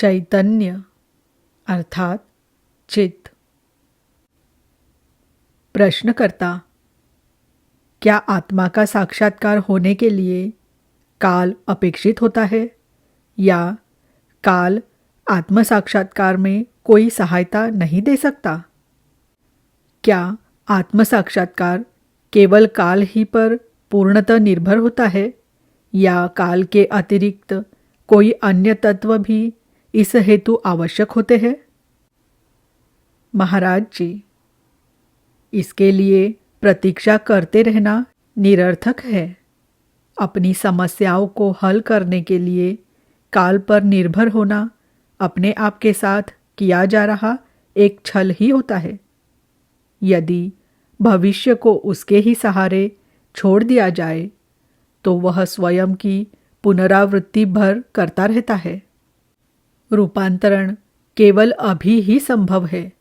चैतन्य अर्थात चित्त। प्रश्नकर्ता, क्या आत्मा का साक्षात्कार होने के लिए काल अपेक्षित होता है या काल आत्म साक्षात्कार में कोई सहायता नहीं दे सकता? क्या आत्म साक्षात्कार केवल काल ही पर पूर्णतः निर्भर होता है या काल के अतिरिक्त कोई अन्य तत्व भी इस हेतु आवश्यक होते हैं? महाराज जी, इसके लिए प्रतीक्षा करते रहना निरर्थक है। अपनी समस्याओं को हल करने के लिए काल पर निर्भर होना अपने आप के साथ किया जा रहा एक छल ही होता है। यदि भविष्य को उसके ही सहारे छोड़ दिया जाए तो वह स्वयं की पुनरावृत्ति भर करता रहता है। रूपांतरण केवल अभी ही संभव है,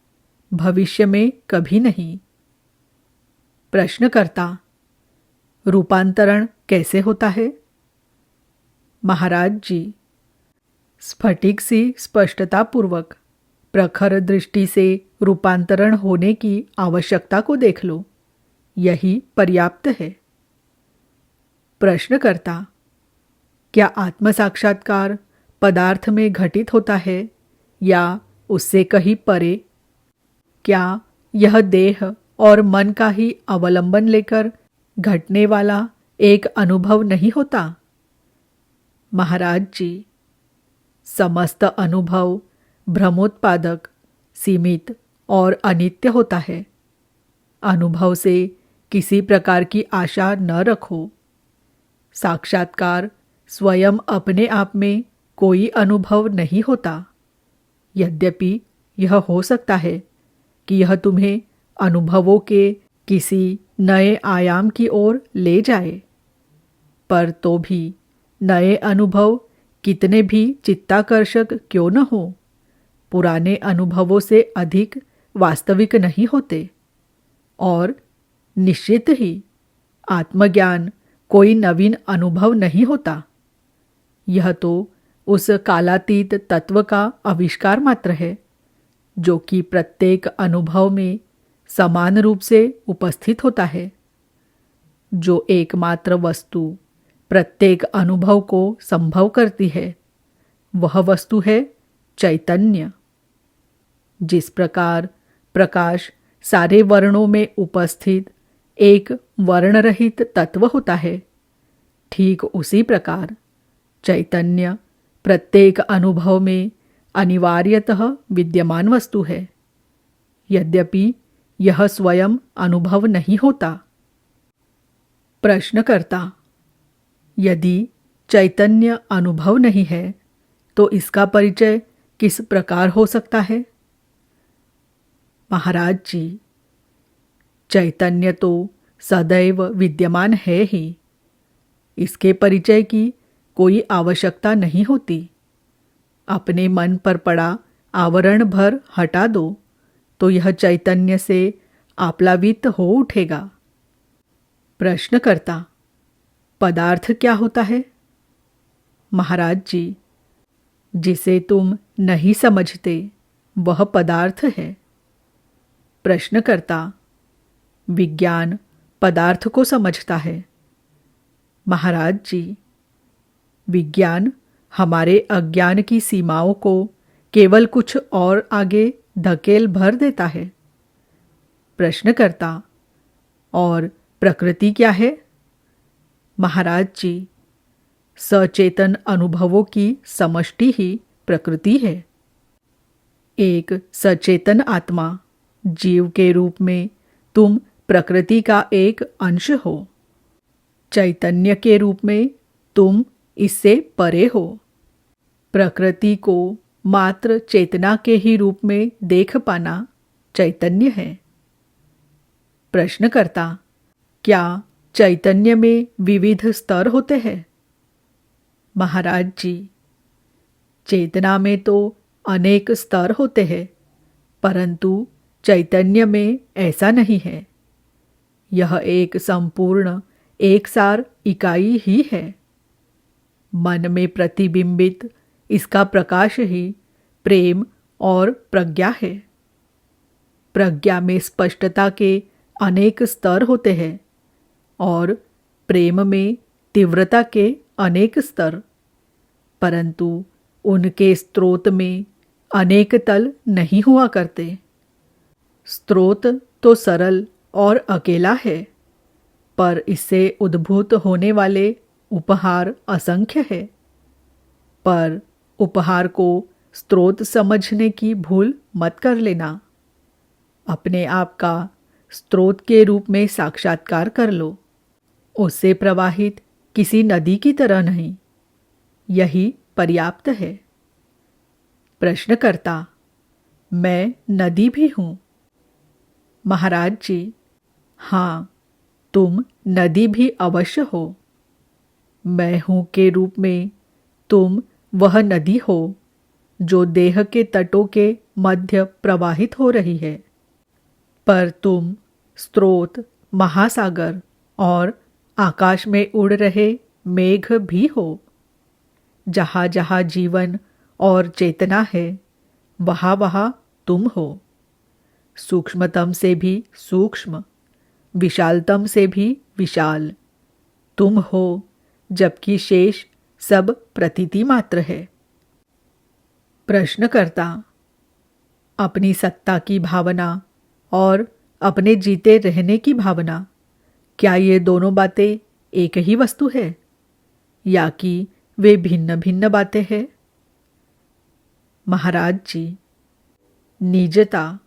भविष्य में कभी नहीं। प्रश्नकर्ता, रूपांतरण कैसे होता है? महाराज जी, स्फटिक सी स्पष्टतापूर्वक प्रखर दृष्टि से रूपांतरण होने की आवश्यकता को देख लो, यही पर्याप्त है। प्रश्नकर्ता, क्या आत्म साक्षात्कार पदार्थ में घटित होता है या उससे कहीं परे? क्या यह देह और मन का ही अवलंबन लेकर घटने वाला एक अनुभव नहीं होता? महाराज जी, समस्त अनुभव भ्रमोत्पादक, सीमित और अनित्य होता है। अनुभव से किसी प्रकार की आशा न रखो। साक्षात्कार स्वयं अपने आप में कोई अनुभव नहीं होता। यद्यपि यह हो सकता है कि यह तुम्हें अनुभवों के किसी नए आयाम की ओर ले जाए, पर तो भी नए अनुभव कितने भी चित्ताकर्षक क्यों न हो, पुराने अनुभवों से अधिक वास्तविक नहीं होते। और निश्चित ही आत्मज्ञान कोई नवीन अनुभव नहीं होता। यह तो उस कालातीत तत्व का आविष्कार मात्र है जो कि प्रत्येक अनुभव में समान रूप से उपस्थित होता है। जो एकमात्र वस्तु प्रत्येक अनुभव को संभव करती है वह वस्तु है चैतन्य। जिस प्रकार प्रकाश सारे वर्णों में उपस्थित एक वर्णरहित तत्व होता है, ठीक उसी प्रकार चैतन्य प्रत्येक अनुभव में अनिवार्यतः विद्यमान वस्तु है, यद्यपि यह स्वयं अनुभव नहीं होता। प्रश्नकर्ता, यदि चैतन्य अनुभव नहीं है तो इसका परिचय किस प्रकार हो सकता है? महाराज जी, चैतन्य तो सदैव विद्यमान है ही। इसके परिचय की कोई आवश्यकता नहीं होती। अपने मन पर पड़ा आवरण भर हटा दो तो यह चैतन्य से आप्लावित हो उठेगा। प्रश्नकर्ता, पदार्थ क्या होता है? महाराज जी, जिसे तुम नहीं समझते वह पदार्थ है। प्रश्नकर्ता, विज्ञान पदार्थ को समझता है। महाराज जी, विज्ञान हमारे अज्ञान की सीमाओं को केवल कुछ और आगे धकेल भर देता है। प्रश्नकर्ता, और प्रकृति क्या है? महाराज जी, सचेतन अनुभवों की समष्टि ही प्रकृति है। एक सचेतन आत्मा जीव के रूप में तुम प्रकृति का एक अंश हो। चैतन्य के रूप में तुम इससे परे हो। प्रकृति को मात्र चेतना के ही रूप में देख पाना चैतन्य है। प्रश्नकर्ता, क्या चैतन्य में विविध स्तर होते हैं? महाराज जी, चेतना में तो अनेक स्तर होते हैं, परंतु चैतन्य में ऐसा नहीं है। यह एक संपूर्ण एकसार इकाई ही है। मन में प्रतिबिंबित इसका प्रकाश ही प्रेम और प्रज्ञा है। प्रज्ञा में स्पष्टता के अनेक स्तर होते हैं और प्रेम में तीव्रता के अनेक स्तर, परंतु उनके स्रोत में अनेक तल नहीं हुआ करते। स्रोत तो सरल और अकेला है, पर इससे उद्भूत होने वाले उपहार असंख्य है। पर उपहार को स्रोत समझने की भूल मत कर लेना। अपने आप का स्रोत के रूप में साक्षात्कार कर लो, उससे प्रवाहित किसी नदी की तरह नहीं। यही पर्याप्त है। प्रश्नकर्ता: मैं नदी भी हूँ। महाराज जी: हाँ, तुम नदी भी अवश्य हो। मैं हूँ के रूप में तुम वह नदी हो जो देह के तटों के मध्य प्रवाहित हो रही है, पर तुम स्रोत, महासागर और आकाश में उड़ रहे मेघ भी हो। जहाँ जहाँ जीवन और चेतना है, वहाँ वहाँ तुम हो। सूक्ष्मतम से भी सूक्ष्म, विशालतम से भी विशाल तुम हो, जबकि शेष सब प्रतीति मात्र है। प्रश्नकर्ता: अपनी सत्ता की भावना और अपने जीते रहने की भावना, क्या ये दोनों बातें एक ही वस्तु है या कि वे भिन्न भिन्न बातें हैं? महाराज जी: निजता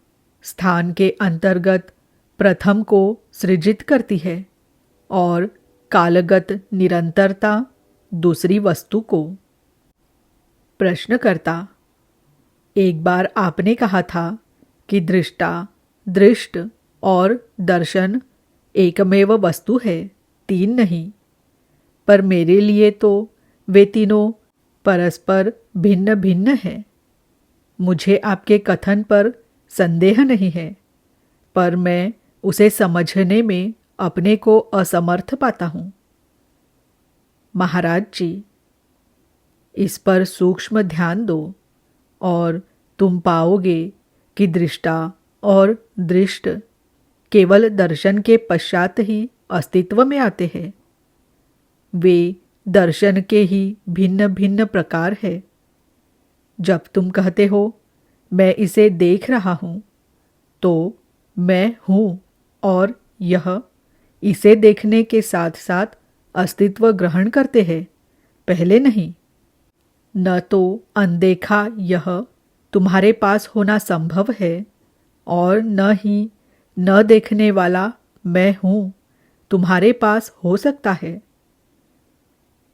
स्थान के अंतर्गत प्रथम को सृजित करती है और कालगत निरंतरता दूसरी वस्तु को। प्रश्नकर्ता: एक बार आपने कहा था कि दृष्टा, दृष्ट और दर्शन एकमेव वस्तु है, तीन नहीं। पर मेरे लिए तो वे तीनों परस्पर भिन्न भिन्न हैं। मुझे आपके कथन पर संदेह नहीं है, पर मैं उसे समझने में अपने को असमर्थ पाता हूँ। महाराज जी: इस पर सूक्ष्म ध्यान दो और तुम पाओगे कि दृष्टा और दृष्ट केवल दर्शन के पश्चात ही अस्तित्व में आते हैं। वे दर्शन के ही भिन्न भिन्न प्रकार है। जब तुम कहते हो मैं इसे देख रहा हूँ, तो मैं हूँ और यह इसे देखने के साथ साथ अस्तित्व ग्रहण करते हैं, पहले नहीं। न तो अनदेखा यह तुम्हारे पास होना संभव है और न ही न देखने वाला मैं हूँ तुम्हारे पास हो सकता है।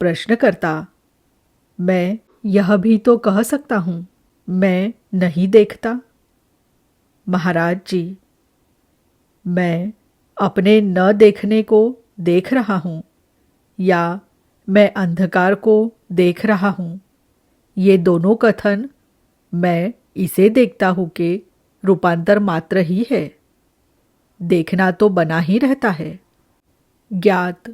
प्रश्नकर्ता: मैं यह भी तो कह सकता हूँ मैं नहीं देखता। महाराज जी: मैं अपने न देखने को देख रहा हूँ या मैं अंधकार को देख रहा हूँ, ये दोनों कथन मैं इसे देखता हूँ के रूपांतर मात्र ही है। देखना तो बना ही रहता है। ज्ञात,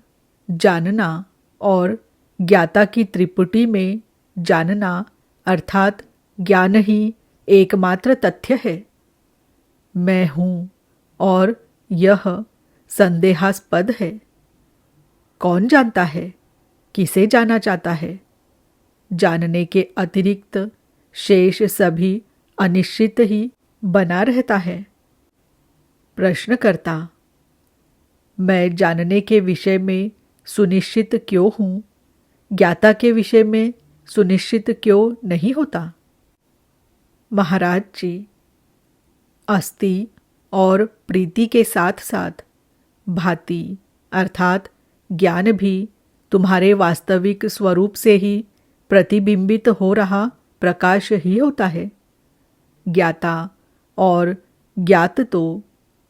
जानना और ज्ञाता की त्रिपुटी में जानना अर्थात ज्ञान ही एकमात्र तथ्य है। मैं हूँ और यह संदेहास्पद है। कौन जानता है, किसे जाना चाहता है? जानने के अतिरिक्त शेष सभी अनिश्चित ही बना रहता है। प्रश्नकर्ता: मैं जानने के विषय में सुनिश्चित क्यों हूँ, ज्ञाता के विषय में सुनिश्चित क्यों नहीं होता? महाराज जी: अस्ति और प्रीति के साथ साथ भाति अर्थात ज्ञान भी तुम्हारे वास्तविक स्वरूप से ही प्रतिबिंबित हो रहा प्रकाश ही होता है। ज्ञाता और ज्ञात तो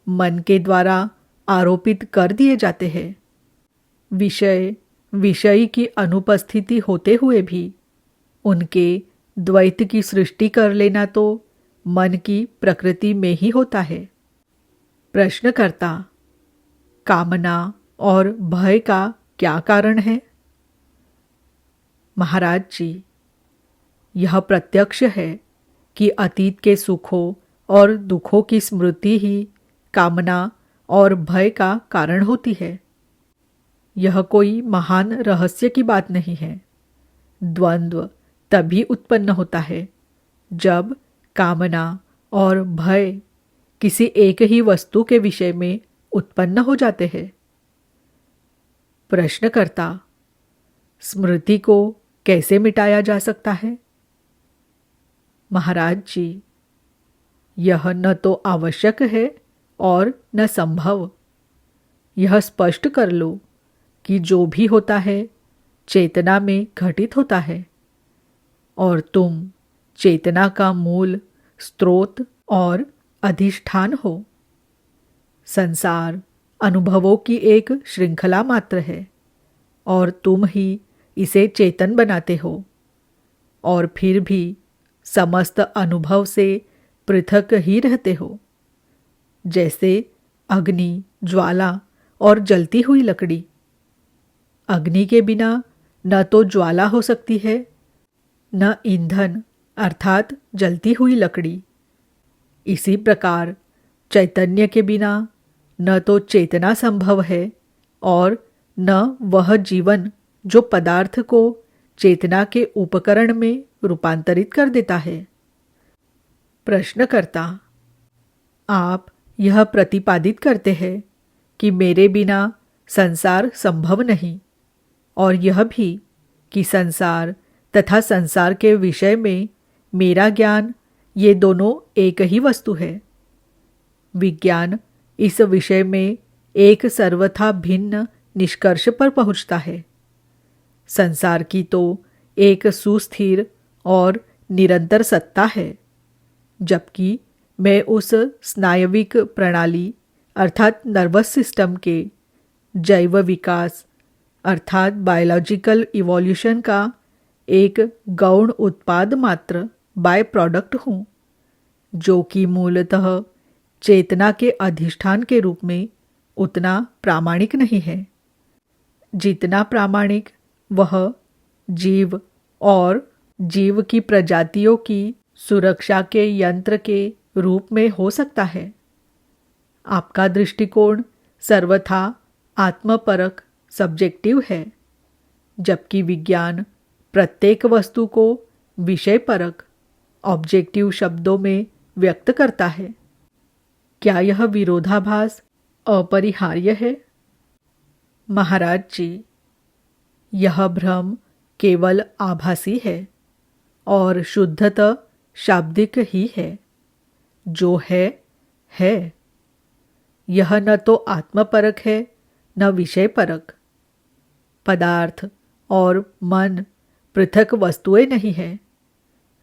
मन के द्वारा आरोपित कर दिए जाते हैं। विषय विषयी की अनुपस्थिति होते हुए भी उनके द्वैत की सृष्टि कर लेना तो मन की प्रकृति में ही होता है। प्रश्नकर्ता: कामना और भय का क्या कारण है? महाराज जी: यह प्रत्यक्ष है कि अतीत के सुखों और दुखों की स्मृति ही कामना और भय का कारण होती है। यह कोई महान रहस्य की बात नहीं है। द्वंद्व तभी उत्पन्न होता है जब कामना और भय किसी एक ही वस्तु के विषय में उत्पन्न हो जाते हैं। प्रश्नकर्ता, स्मृति को कैसे मिटाया जा सकता है? महाराज जी, यह न तो आवश्यक है और न संभव। यह स्पष्ट कर लो कि जो भी होता है चेतना में घटित होता है और तुम चेतना का मूल, स्रोत और अधिष्ठान हो। संसार अनुभवों की एक श्रृंखला मात्र है और तुम ही इसे चेतन बनाते हो, और फिर भी समस्त अनुभव से पृथक ही रहते हो। जैसे अग्नि, ज्वाला और जलती हुई लकड़ी। अग्नि के बिना न तो ज्वाला हो सकती है, न ईंधन अर्थात जलती हुई लकड़ी। इसी प्रकार चैतन्य के बिना न तो चेतना संभव है और न वह जीवन जो पदार्थ को चेतना के उपकरण में रूपांतरित कर देता है। प्रश्नकर्ता, आप यह प्रतिपादित करते हैं कि मेरे बिना संसार संभव नहीं, और यह भी कि संसार तथा संसार के विषय में मेरा ज्ञान, ये दोनों एक ही वस्तु है। विज्ञान इस विषय में एक सर्वथा भिन्न निष्कर्ष पर पहुंचता है। संसार की तो एक सुस्थिर और निरंतर सत्ता है, जबकि मैं उस स्नायविक प्रणाली अर्थात नर्वस सिस्टम के जैव विकास अर्थात बायोलॉजिकल इवोल्यूशन का एक गौण उत्पाद मात्र, बाय प्रोडक्ट हूँ, जो कि मूलतः चेतना के अधिष्ठान के रूप में उतना प्रामाणिक नहीं है जितना प्रामाणिक वह जीव और जीव की प्रजातियों की सुरक्षा के यंत्र के रूप में हो सकता है। आपका दृष्टिकोण सर्वथा आत्मपरक, सब्जेक्टिव है, जबकि विज्ञान प्रत्येक वस्तु को विषयपरक, ऑब्जेक्टिव शब्दों में व्यक्त करता है। क्या यह विरोधाभास अपरिहार्य है? महाराज जी, यह भ्रम केवल आभासी है और शुद्धतः शाब्दिक ही है। जो है। यह न तो आत्मपरक है न विषयपरक। पदार्थ और मन पृथक वस्तुएं नहीं हैं,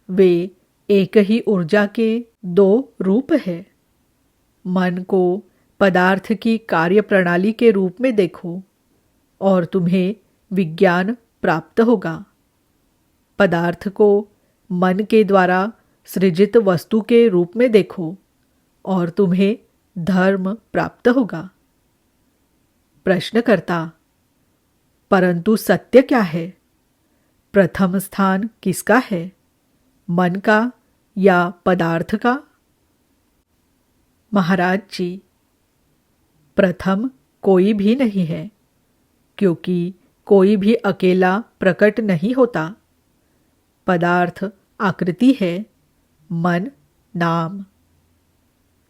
वे एक ही ऊर्जा के दो रूप हैं। मन को पदार्थ की कार्य प्रणाली के रूप में देखो और तुम्हें विज्ञान प्राप्त होगा। पदार्थ को मन के द्वारा सृजित वस्तु के रूप में देखो और तुम्हें धर्म प्राप्त होगा। प्रश्नकर्ता, परंतु सत्य क्या है? प्रथम स्थान किसका है, मन का या पदार्थ का? महाराज जी, प्रथम कोई भी नहीं है, क्योंकि कोई भी अकेला प्रकट नहीं होता। पदार्थ आकृति है, मन नाम।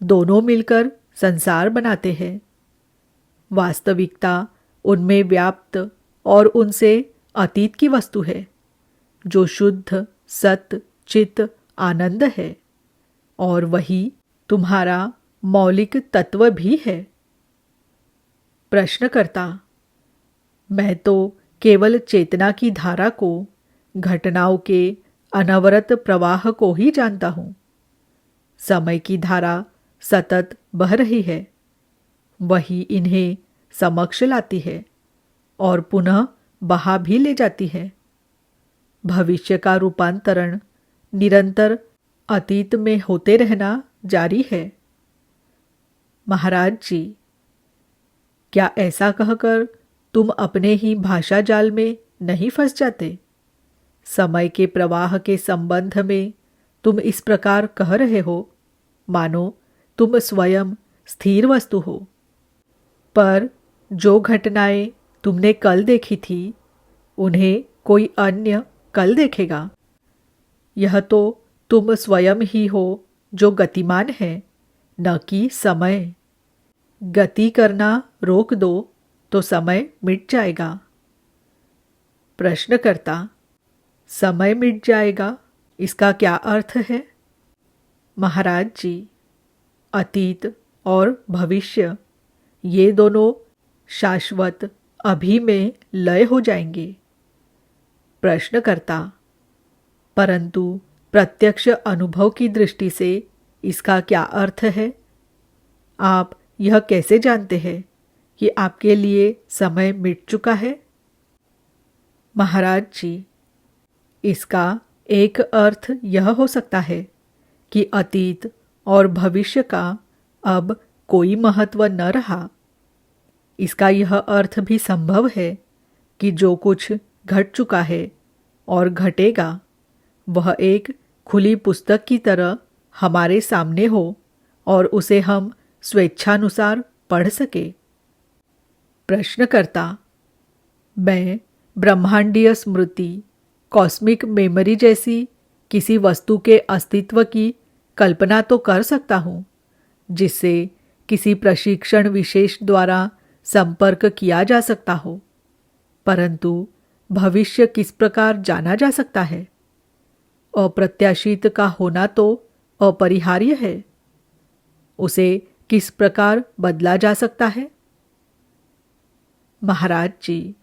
दोनों मिलकर संसार बनाते हैं। वास्तविकता उनमें व्याप्त और उनसे अतीत की वस्तु है, जो शुद्ध सत चित आनंद है, और वही तुम्हारा मौलिक तत्व भी है। प्रश्नकर्ता, मैं तो केवल चेतना की धारा को, घटनाओं के अनवरत प्रवाह को ही जानता हूँ। समय की धारा सतत बह रही है, वही इन्हें समक्ष लाती है और पुनः बहा भी ले जाती है। भविष्य का रूपांतरण निरंतर अतीत में होते रहना जारी है। महाराज जी, क्या ऐसा कहकर तुम अपने ही भाषा जाल में नहीं फंस जाते? समय के प्रवाह के संबंध में तुम इस प्रकार कह रहे हो मानो तुम स्वयं स्थिर वस्तु हो। पर जो घटनाएं तुमने कल देखी थी उन्हें कोई अन्य कल देखेगा। यह तो तुम स्वयं ही हो जो गतिमान है, न कि समय। गति करना रोक दो तो समय मिट जाएगा। प्रश्नकर्ता, समय मिट जाएगा, इसका क्या अर्थ है? महाराज जी, अतीत और भविष्य ये दोनों शाश्वत अभी में लय हो जाएंगे। प्रश्नकर्ता, परंतु प्रत्यक्ष अनुभव की दृष्टि से इसका क्या अर्थ है? आप यह कैसे जानते हैं कि आपके लिए समय मिट चुका है? महाराज जी, इसका एक अर्थ यह हो सकता है कि अतीत और भविष्य का अब कोई महत्व न रहा। इसका यह अर्थ भी संभव है कि जो कुछ घट चुका है और घटेगा वह एक खुली पुस्तक की तरह हमारे सामने हो और उसे हम स्वेच्छानुसार पढ़ सके। प्रश्नकर्ता, मैं ब्रह्मांडीय स्मृति, कॉस्मिक मेमोरी जैसी किसी वस्तु के अस्तित्व की कल्पना तो कर सकता हूँ जिससे किसी प्रशिक्षण विशेष द्वारा संपर्क किया जा सकता हो, परंतु भविष्य किस प्रकार जाना जा सकता है? अप्रत्याशित का होना तो अपरिहार्य है। उसे किस प्रकार बदला जा सकता है? महाराज जी,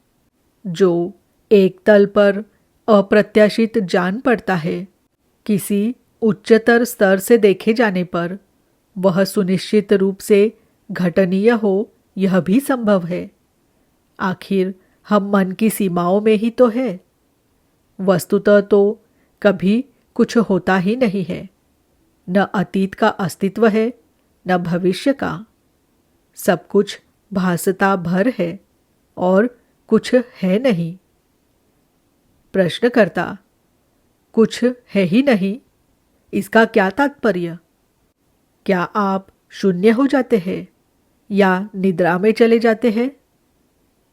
जो एक तल पर अप्रत्याशित जान पड़ता है, किसी उच्चतर स्तर से देखे जाने पर वह सुनिश्चित रूप से घटनीय हो, यह भी संभव है। आखिर हम मन की सीमाओं में ही तो है। वस्तुतः तो कभी कुछ होता ही नहीं है। न अतीत का अस्तित्व है, न भविष्य का। सब कुछ भासता भर है और कुछ है नहीं। प्रश्नकर्ता, कुछ है ही नहीं, इसका क्या तात्पर्य? क्या आप शून्य हो जाते हैं या निद्रा में चले जाते हैं,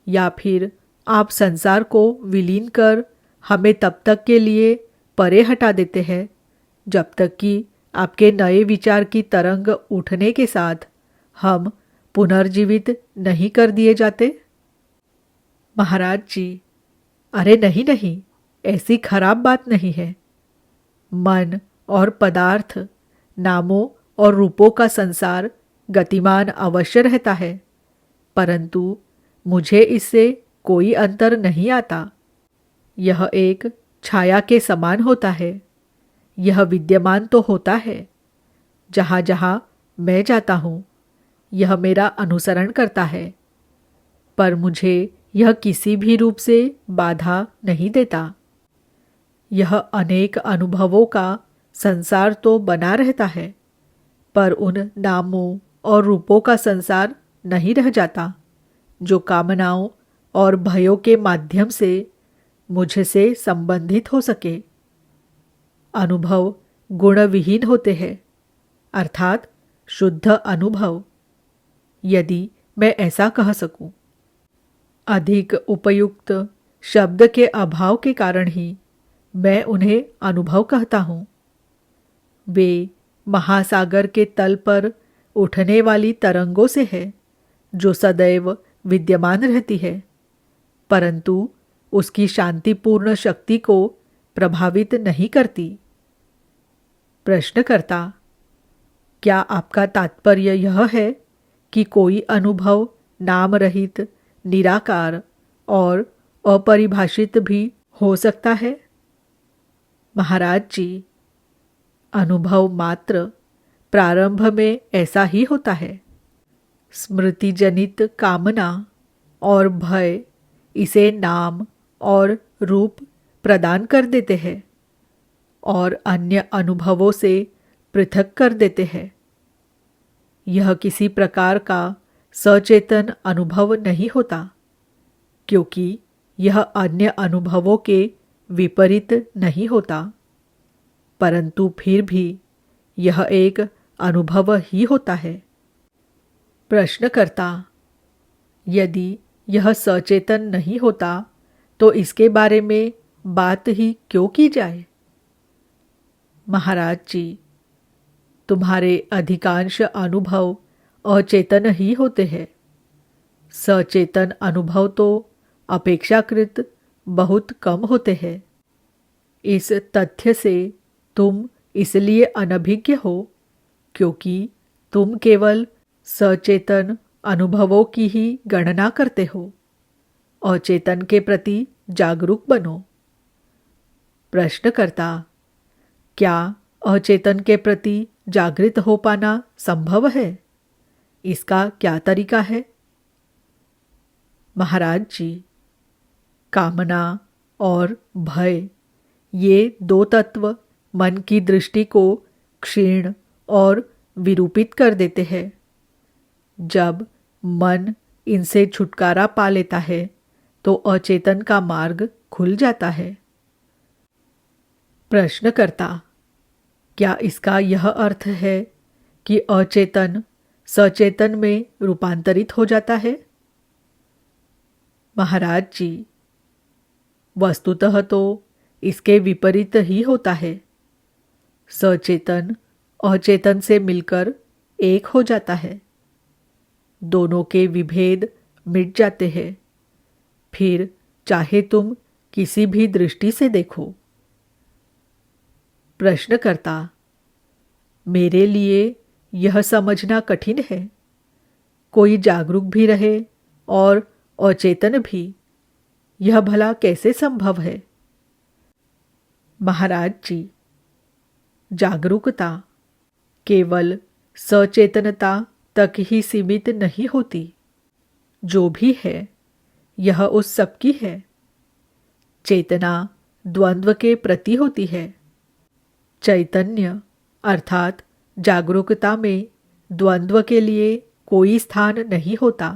या फिर आप संसार को विलीन कर हमें तब तक के लिए परे हटा देते हैं जब तक कि आपके नए विचार की तरंग उठने के साथ हम पुनर्जीवित नहीं कर दिए जाते? महाराज जी, अरे नहीं नहीं, ऐसी खराब बात नहीं है। मन और पदार्थ, नामों और रूपों का संसार गतिमान अवश्य रहता है, परंतु मुझे इससे कोई अंतर नहीं आता। यह एक छाया के समान होता है। यह विद्यमान तो होता है। जहाँ जहाँ मैं जाता हूँ यह मेरा अनुसरण करता है, पर मुझे यह किसी भी रूप से बाधा नहीं देता। यह अनेक अनुभवों का संसार तो बना रहता है, पर उन नामों और रूपों का संसार नहीं रह जाता जो कामनाओं और भयों के माध्यम से मुझसे संबंधित हो सके। अनुभव गुण विहीन होते हैं, अर्थात शुद्ध अनुभव, यदि मैं ऐसा कह सकूं। अधिक उपयुक्त शब्द के अभाव के कारण ही मैं उन्हें अनुभव कहता हूँ। वे महासागर के तल पर उठने वाली तरंगों से है जो सदैव विद्यमान रहती है, परंतु उसकी शांतिपूर्ण शक्ति को प्रभावित नहीं करती। प्रश्नकर्ता, क्या आपका तात्पर्य यह है कि कोई अनुभव नाम रहित, निराकार और अपरिभाषित भी हो सकता है? महाराज जी, अनुभव मात्र प्रारंभ में ऐसा ही होता है। स्मृति जनित कामना और भय इसे नाम और रूप प्रदान कर देते हैं और अन्य अनुभवों से पृथक कर देते हैं। यह किसी प्रकार का सचेतन अनुभव नहीं होता, क्योंकि यह अन्य अनुभवों के विपरीत नहीं होता। परंतु फिर भी यह एक अनुभव ही होता है। प्रश्नकर्ता, यदि यह सचेतन नहीं होता तो इसके बारे में बात ही क्यों की जाए? महाराज जी, तुम्हारे अधिकांश अनुभव अचेतन ही होते हैं। सचेतन अनुभव तो अपेक्षाकृत बहुत कम होते हैं। इस तथ्य से तुम इसलिए अनभिज्ञ हो क्योंकि तुम केवल सचेतन अनुभवों की ही गणना करते हो। अचेतन के प्रति जागरूक बनो। प्रश्नकर्ता, क्या अचेतन के प्रति जागृत हो पाना संभव है? इसका क्या तरीका है? महाराज जी, कामना और भय, ये दो तत्व मन की दृष्टि को क्षीण और विरूपित कर देते हैं। जब मन इनसे छुटकारा पा लेता है तो अचेतन का मार्ग खुल जाता है। प्रश्नकर्ता, क्या इसका यह अर्थ है कि अचेतन सचेतन में रूपांतरित हो जाता है? महाराज जी, वस्तुतः तो इसके विपरीत ही होता है। सचेतन अचेतन से मिलकर एक हो जाता है। दोनों के विभेद मिट जाते हैं। फिर चाहे तुम किसी भी दृष्टि से देखो। प्रश्नकर्ता, मेरे लिए यह समझना कठिन है। कोई जागरूक भी रहे और अचेतन भी, यह भला कैसे संभव है? महाराज जी, जागरूकता केवल सचेतनता तक ही सीमित नहीं होती। जो भी है यह उस सबकी है। चेतना द्वंद्व के प्रति होती है। चैतन्य अर्थात जागरूकता में द्वंद्व के लिए कोई स्थान नहीं होता।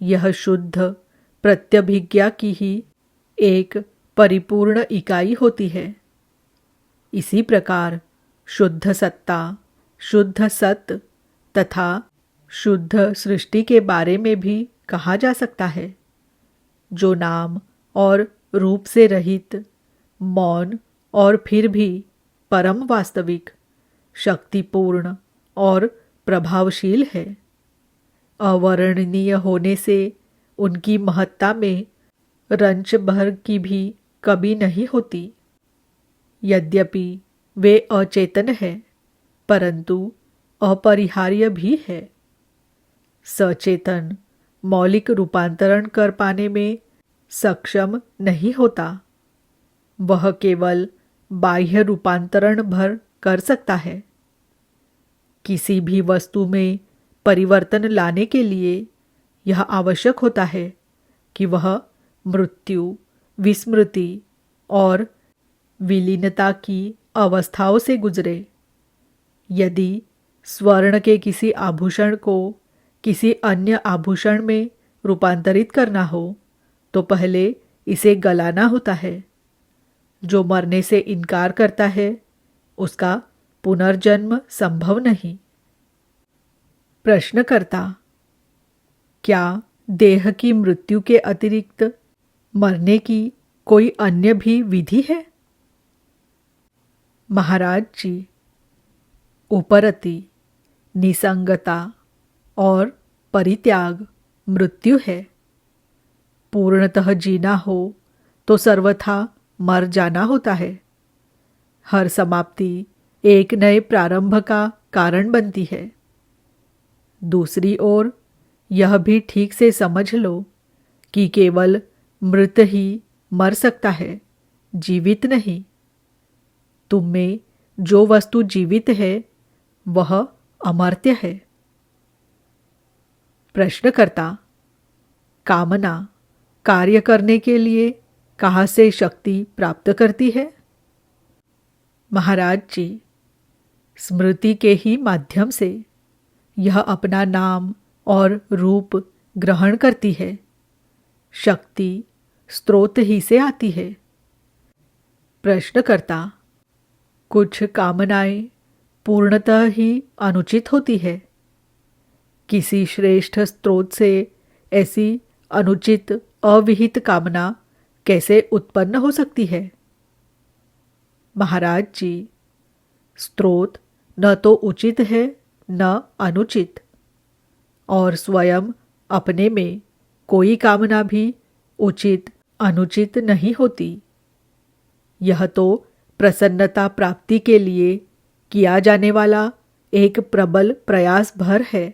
यह शुद्ध प्रत्यभिज्ञा की ही एक परिपूर्ण इकाई होती है। इसी प्रकार शुद्ध सत्ता, शुद्ध सत्य तथा शुद्ध सृष्टि के बारे में भी कहा जा सकता है, जो नाम और रूप से रहित, मौन और फिर भी परम वास्तविक, शक्तिपूर्ण और प्रभावशील है। अवर्णनीय होने से उनकी महत्ता में रंच भर की भी कमी नहीं होती। यद्यपि वे अचेतन है, परंतु अपरिहार्य भी है। सचेतन मौलिक रूपांतरण कर पाने में सक्षम नहीं होता। वह केवल बाह्य रूपांतरण भर कर सकता है। किसी भी वस्तु में परिवर्तन लाने के लिए यह आवश्यक होता है कि वह मृत्यु, विस्मृति और विलीनता की अवस्थाओं से गुजरे। यदि स्वर्ण के किसी आभूषण को किसी अन्य आभूषण में रूपांतरित करना हो तो पहले इसे गलाना होता है। जो मरने से इनकार करता है उसका पुनर्जन्म संभव नहीं। प्रश्नकर्ता, क्या देह की मृत्यु के अतिरिक्त मरने की कोई अन्य भी विधि है? महाराज जी, उपरति, निसंगता और परित्याग मृत्यु है। पूर्णतः जीना हो तो सर्वथा मर जाना होता है। हर समाप्ति एक नए प्रारंभ का कारण बनती है। दूसरी ओर यह भी ठीक से समझ लो कि केवल मृत ही मर सकता है, जीवित नहीं। तुम में जो वस्तु जीवित है वह अमर्त्य है। प्रश्नकर्ता, कामना कार्य करने के लिए कहाँ से शक्ति प्राप्त करती है? महाराज जी, स्मृति के ही माध्यम से यह अपना नाम और रूप ग्रहण करती है। शक्ति स्रोत ही से आती है। प्रश्नकर्ता, कुछ कामनाएं पूर्णतः ही अनुचित होती है। किसी श्रेष्ठ स्रोत से ऐसी अनुचित अविहित कामना कैसे उत्पन्न हो सकती है? महाराज जी, स्रोत न तो उचित है न अनुचित, और स्वयं अपने में कोई कामना भी उचित अनुचित नहीं होती। यह तो प्रसन्नता प्राप्ति के लिए किया जाने वाला एक प्रबल प्रयास भर है।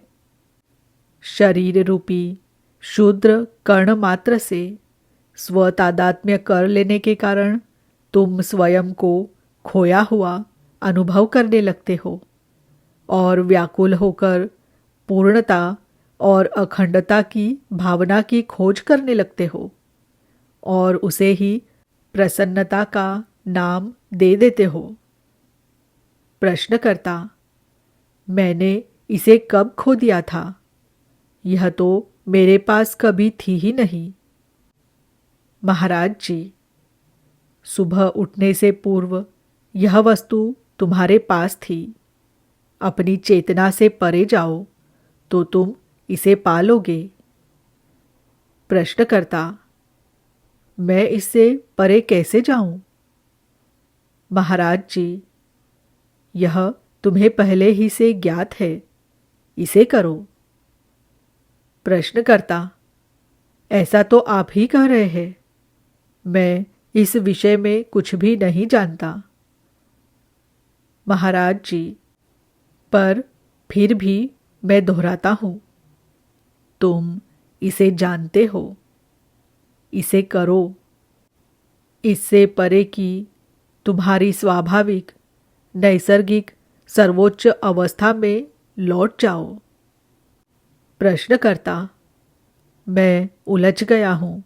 शरीर रूपी शूद्र कर्ण मात्र से स्वतादात्म्य कर लेने के कारण तुम स्वयं को खोया हुआ अनुभव करने लगते हो और व्याकुल होकर पूर्णता और अखंडता की भावना की खोज करने लगते हो और उसे ही प्रसन्नता का नाम दे देते हो। प्रश्नकर्ता, मैंने इसे कब खो दिया था? यह तो मेरे पास कभी थी ही नहीं। महाराज जी, सुबह उठने से पूर्व यह वस्तु तुम्हारे पास थी। अपनी चेतना से परे जाओ तो तुम इसे पालोगे। प्रश्नकर्ता, मैं इससे परे कैसे जाऊं? महाराज जी, यह तुम्हें पहले ही से ज्ञात है, इसे करो। प्रश्नकर्ता, ऐसा तो आप ही कह रहे हैं। मैं इस विषय में कुछ भी नहीं जानता। महाराज जी, पर फिर भी मैं दोहराता हूँ, तुम इसे जानते हो, इसे करो। इससे परे की तुम्हारी स्वाभाविक नैसर्गिक सर्वोच्च अवस्था में लौट जाओ। प्रश्नकर्ता, मैं उलझ गया हूँ,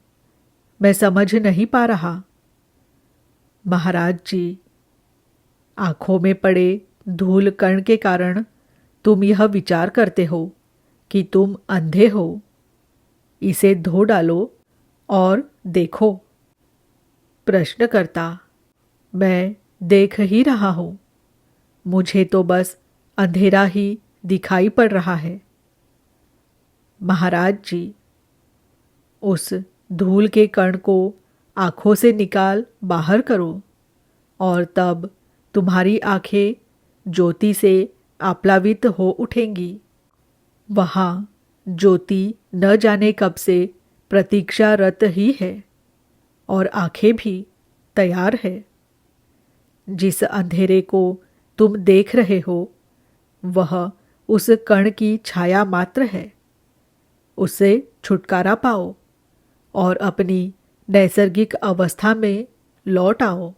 मैं समझ नहीं पा रहा। महाराज जी, आँखों में पड़े धूल कण के कारण तुम यह विचार करते हो कि तुम अंधे हो। इसे धो डालो और देखो। प्रश्नकर्ता, मैं देख ही रहा हूँ, मुझे तो बस अंधेरा ही दिखाई पड़ रहा है। महाराज जी, उस धूल के कण को आँखों से निकाल बाहर करो और तब तुम्हारी आँखें ज्योति से आप्लावित हो उठेंगी। वहाँ ज्योति न जाने कब से प्रतीक्षारत ही है और आँखें भी तैयार है। जिस अंधेरे को तुम देख रहे हो वह उस कण की छाया मात्र है। उससे छुटकारा पाओ और अपनी नैसर्गिक अवस्था में लौट आओ।